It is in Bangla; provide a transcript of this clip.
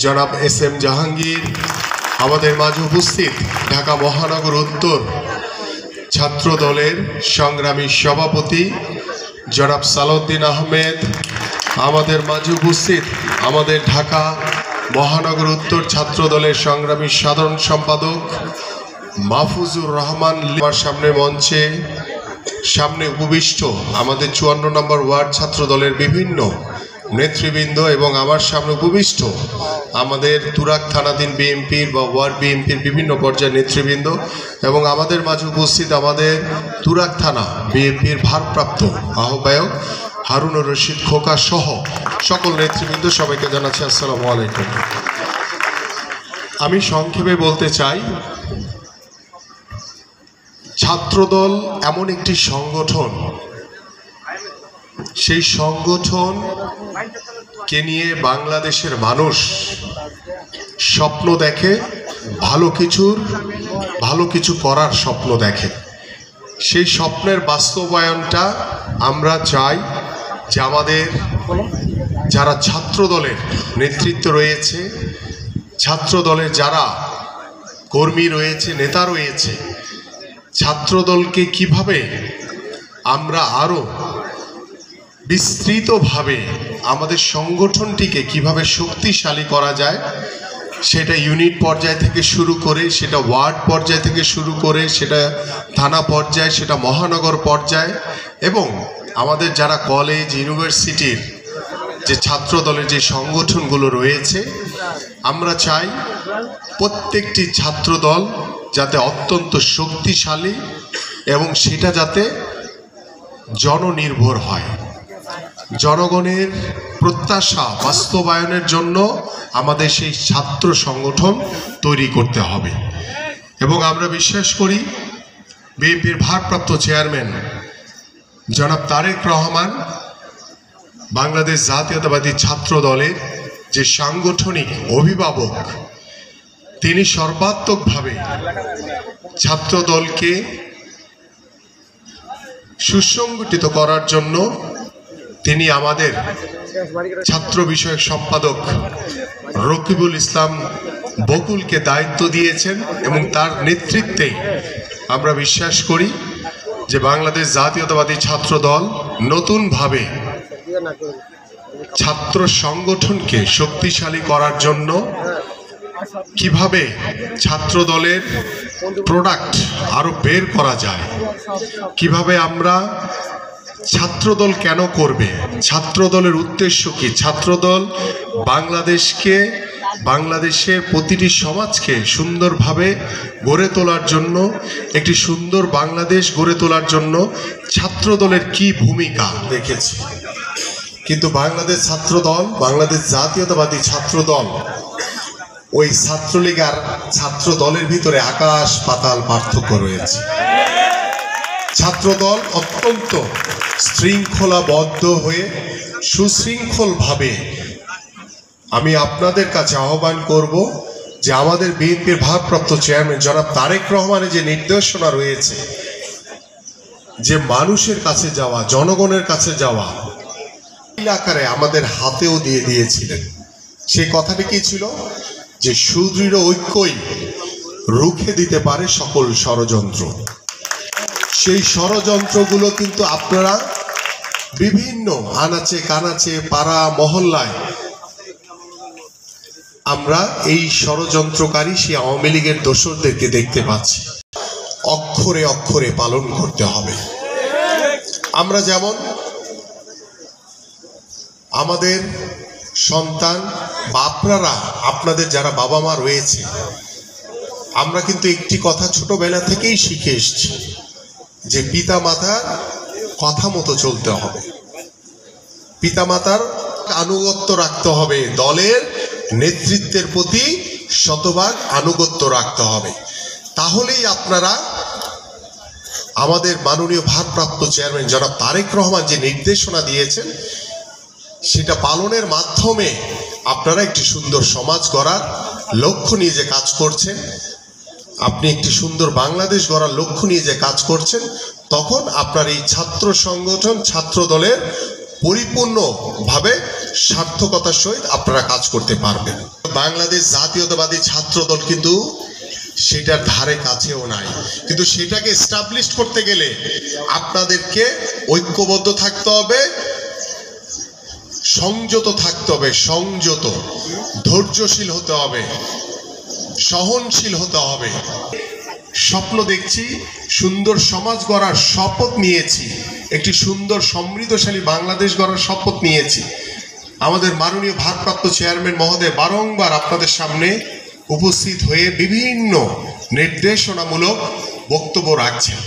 জনাব এস.এম. জাহাঙ্গীর, আমাদের মাঝে উপস্থিত ঢাকা মহানগর উত্তর ছাত্র দলের সংগ্রামী সভাপতি জনাব সালাউদ্দিন আহমেদ, আমাদের মাঝে উপস্থিত আমাদের ঢাকা মহানগর উত্তর ছাত্র দলের সংগ্রামী সাধারণ সম্পাদক মাহফুজুর রহমান। আমার সামনে মঞ্চে সামনে উপবিষ্ট আমাদের 54 নম্বর ওয়ার্ড ছাত্র দলের বিভিন্ন নেতৃবৃন্দ এবং আমার সামনে উপবিষ্ট আমাদের তুরাগ থানাধীন বিএনপির বা ওয়ার্ড বিএনপির বিভিন্ন পর্যায়ের নেতৃবৃন্দ এবং আমাদের মাঝে উপস্থিত আমাদের তুরাগ থানা বিএনপির ভারপ্রাপ্ত আহ্বায়ক হারুনুর রশিদ খোকা সহ সকল নেতৃবৃন্দ, সবাইকে জানাচ্ছি আসসালামু আলাইকুম। আমি সংক্ষেপে বলতে চাই, ছাত্রদল এমন একটি সংগঠন, সেই সংগঠনকে নিয়ে বাংলাদেশের মানুষ স্বপ্ন দেখে, ভালো কিছু করার স্বপ্ন দেখে। সেই স্বপ্নের বাস্তবায়নটা আমরা চাই যে আমাদের যারা ছাত্র দলের নেতৃত্ব রয়েছে, ছাত্র দলের যারা কর্মী রয়েছে, নেতা রয়েছে, ছাত্রদলকে কিভাবে আমরা আরও বিস্তৃতভাবে আমাদের সংগঠনটিকে কিভাবে শক্তিশালী করা যায়, সেটা ইউনিট পর্যায় থেকে শুরু করে, সেটা ওয়ার্ড পর্যায় থেকে শুরু করে, সেটা থানা পর্যায়, সেটা মহানগর পর্যায় এবং আমাদের যারা কলেজ ইউনিভার্সিটির যে ছাত্র দলের যে সংগঠনগুলো রয়েছে, আমরা চাই প্রত্যেকটি ছাত্র দল যাতে অত্যন্ত শক্তিশালী এবং সেটা যাতে জননির্ভর হয়। জনগণের প্রত্যাশা বাস্তবায়নের জন্য আমাদের সেই ছাত্র সংগঠন তৈরি করতে হবে এবং আমরা বিশ্বাস করি বিএনপির ভারপ্রাপ্ত চেয়ারম্যান জনাব তারেক রহমান বাংলাদেশ জাতীয়তাবাদী ছাত্র দলের যে সাংগঠনিক অভিভাবক, তিনি সর্বাত্মকভাবে ছাত্র দলকে সুসংগঠিত করার জন্য তিনি আমাদের ছাত্র বিষয়ক সম্পাদক রকিবুল ইসলাম বকুলকে দায়িত্ব দিয়েছেন এবং তার নেতৃত্বে আমরা বিশ্বাস করি যে বাংলাদেশ জাতীয়তাবাদী ছাত্র দল নতুনভাবে ছাত্র সংগঠনকে শক্তিশালী করার জন্য কিভাবে ছাত্র দলের প্রোডাক্ট আরো বের করা যায়, কিভাবে আমরা ছাত্রদল কেন করবে, ছাত্রদলের উদ্দেশ্য কি, ছাত্রদল বাংলাদেশের প্রতিটি সমাজকে সুন্দরভাবে গড়ে তোলার জন্য, একটি সুন্দর বাংলাদেশ গড়ে তোলার জন্য ছাত্রদলের কি ভূমিকা দেখেছি। কিন্তু বাংলাদেশ ছাত্রদল, বাংলাদেশ জাতীয়তাবাদী ছাত্রদল, ওই ছাত্রলীগ আর ছাত্র দলের ভিতরে আকাশ পাতাল পার্থক্য রয়েছে। ছাত্রদল অত্যন্ত শৃঙ্খলাবদ্ধ হয়ে সুশৃঙ্খলভাবে, আমি আপনাদের কাছে আহ্বান করব যে আমাদের বিএনপির ভারপ্রাপ্ত চেয়ারম্যান জনাব তারেক রহমানের যে নির্দেশনা রয়েছে, যে মানুষের কাছে যাওয়া, জনগণের কাছে যাওয়া, আকারে আমাদের হাতেও দিয়ে দিয়েছিলেন। সেই কথাটি কি ছিল? যে সুদৃঢ় ঐক্যই রুখে দিতে পারে সকল ষড়যন্ত্র। সেই ষড়যন্ত্রগুলো কিন্তু আপনারা বিভিন্ন আনাচে কানাচে পাড়া মহল্লায় আমরা এই ষড়যন্ত্রকারী সেই আওয়ামী লীগের দোসরদেরকে দেখতে পাচ্ছি। অক্ষরে অক্ষরে পালন করতে হবে। আমরা যেমন আমাদের সন্তান বা আপনারা, আপনাদের যারা বাবা মা রয়েছে, আমরা কিন্তু একটি কথা ছোটবেলা থেকেই শিখে এসেছি যে পিতামাতার কথা মতো চলতে হবে, পিতামাতার আনুগত্য রাখতে হবে, দলের নেতৃত্বের প্রতি শতভাগ আনুগত্য রাখতে হবে। তাহলেই আপনারা আমাদের মাননীয় ভারপ্রাপ্ত চেয়ারম্যান জনাব তারেক রহমান যে নির্দেশনা দিয়েছেন, সেটা পালনের মাধ্যমে আপনারা একটি সুন্দর সমাজ গড়ার লক্ষ্য নিয়ে যে কাজ করছেন, আপনি একটি সুন্দর বাংলাদেশ গড়ার লক্ষ্য নিয়ে যে কাজ করছেন, তখন আপনার এই ছাত্র সংগঠন, ছাত্র দলের পরিপূর্ণভাবে সার্থকতার সহিত আপনারা কাজ করতে পারবেন। বাংলাদেশ জাতীয়তাবাদী ছাত্র দল কিন্তু সেটার ধারে কাছেও নাই, কিন্তু সেটাকে এস্টাবলিশ করতে গেলে আপনাদেরকে ঐক্যবদ্ধ থাকতে হবে, সংযত থাকতে হবে, সংযত, ধৈর্যশীল হতে হবে, সহনশীল হতে হবে। স্বপ্ন দেখছি, সুন্দর সমাজ গড়ার শপথ নিয়েছি, একটি সুন্দর সমৃদ্ধশালী বাংলাদেশ গড়ার শপথ নিয়েছি। আমাদের মাননীয় ভারপ্রাপ্ত চেয়ারম্যান মহোদয় বারংবার আপনাদের সামনে উপস্থিত হয়ে বিভিন্ন নির্দেশনামূলক বক্তব্য রাখছেন।